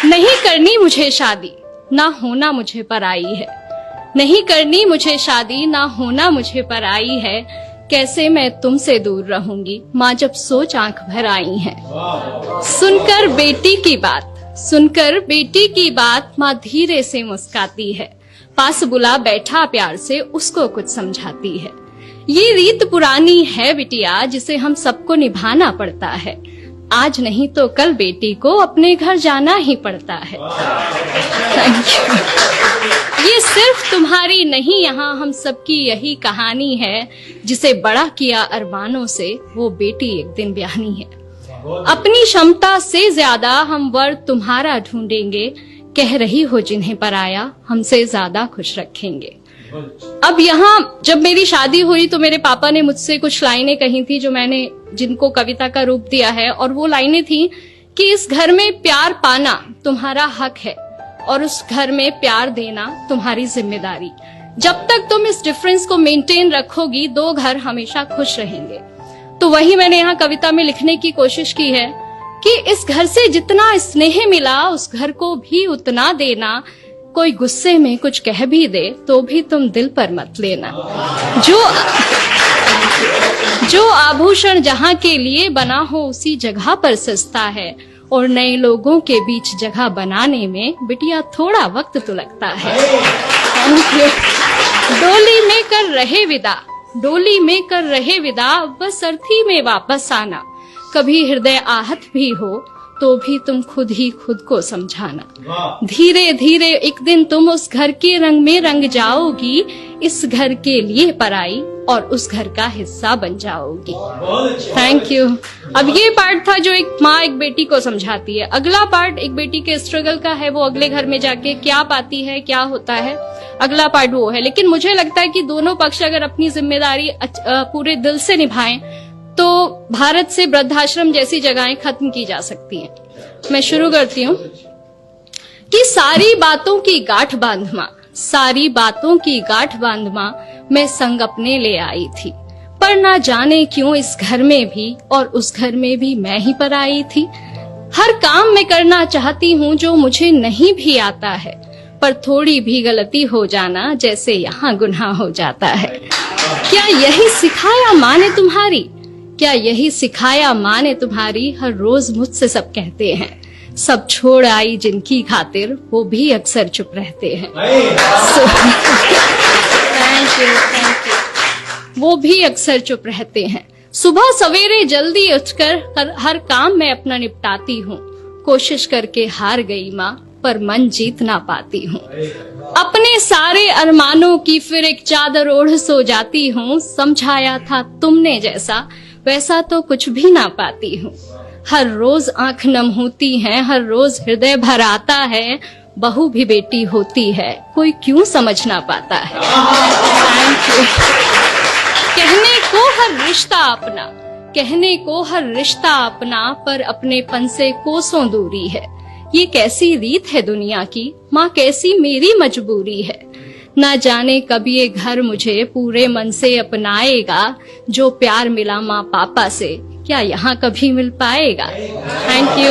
नहीं करनी मुझे शादी, ना होना मुझे पराई है। नहीं करनी मुझे शादी, ना होना मुझे पराई है। कैसे मैं तुमसे दूर रहूंगी, माँ जब सोच आंख भर आई है। सुनकर बेटी की बात, सुनकर बेटी की बात, माँ धीरे से मुस्काती है। पास बुला बैठा प्यार से उसको कुछ समझाती है। ये रीत पुरानी है बिटिया, जिसे हम सबको निभाना पड़ता है। आज नहीं तो कल बेटी को अपने घर जाना ही पड़ता है। Thank you. ये सिर्फ तुम्हारी नहीं, यहाँ हम सबकी यही कहानी है। जिसे बड़ा किया अरमानों से, वो बेटी एक दिन ब्याहनी है। अपनी क्षमता से ज्यादा हम वर तुम्हारा ढूंढेंगे। कह रही हो जिन्हें पराया, हमसे ज्यादा खुश रखेंगे। अब यहाँ जब मेरी शादी हुई तो मेरे पापा ने मुझसे कुछ लाइनें कही थी, जो मैंने जिनको कविता का रूप दिया है। और वो लाइनें थी कि इस घर में प्यार पाना तुम्हारा हक है, और उस घर में प्यार देना तुम्हारी जिम्मेदारी। जब तक तुम इस डिफरेंस को मेंटेन रखोगी, दो घर हमेशा खुश रहेंगे। तो वही मैंने यहाँ कविता में लिखने की कोशिश की है कि इस घर से जितना स्नेह मिला, उस घर को भी उतना देना। कोई गुस्से में कुछ कह भी दे तो भी तुम दिल पर मत लेना। जो आभूषण जहाँ के लिए बना हो, उसी जगह पर सस्ता है। और नए लोगों के बीच जगह बनाने में बिटिया थोड़ा वक्त तो लगता है। डोली में कर रहे विदा, डोली में कर रहे विदा, बस अर्थी में वापस आना। कभी हृदय आहत भी हो तो भी तुम खुद ही खुद को समझाना। धीरे धीरे एक दिन तुम उस घर के रंग में रंग जाओगी। इस घर के लिए पराई और उस घर का हिस्सा बन जाओगी। Thank you. अब ये पार्ट था जो एक माँ एक बेटी को समझाती है। अगला पार्ट एक बेटी के स्ट्रगल का है, वो अगले घर में जाके क्या पाती है, क्या होता है, अगला पार्ट वो है। लेकिन मुझे लगता है कि दोनों पक्ष अगर अपनी जिम्मेदारी पूरे दिल से निभाएं तो भारत से वृद्धाश्रम जैसी जगहें खत्म की जा सकती हैं। मैं शुरू करती हूँ कि सारी बातों की गांठ बांध मां, सारी बातों की गांठ बांध मां, मैं संग अपने ले आई थी। पर ना जाने क्यों इस घर में भी और उस घर में भी मैं ही पर आई थी। हर काम मैं करना चाहती हूँ जो मुझे नहीं भी आता है, पर थोड़ी भी गलती हो जाना जैसे यहाँ गुनाह हो जाता है। क्या यही सिखाया माँ ने तुम्हारी, क्या यही सिखाया माँ ने तुम्हारी। हर रोज मुझसे सब कहते हैं, सब छोड़ आई जिनकी खातिर, वो भी अक्सर चुप रहते हैं। Thank you. वो भी अक्सर चुप रहते हैं। सुबह सवेरे जल्दी उठकर हर काम मैं अपना निपटाती हूँ। कोशिश करके हार गई माँ, पर मन जीत ना पाती हूँ। अपने सारे अरमानों की फिर एक चादर ओढ़ सो जाती हूँ। समझाया था तुमने जैसा, वैसा तो कुछ भी ना पाती हूँ। हर रोज आंख नम होती है, हर रोज हृदय भर आता है। बहू भी बेटी होती है, कोई क्यों समझ ना पाता है। Thank you. कहने को हर रिश्ता अपना, कहने को हर रिश्ता अपना, पर अपनेपन से कोसों दूरी है। ये कैसी रीत है दुनिया की, माँ कैसी मेरी मजबूरी है। ना जाने कब ये घर मुझे पूरे मन से अपनाएगा। जो प्यार मिला माँ पापा से, क्या यहाँ कभी मिल पाएगा। Thank you.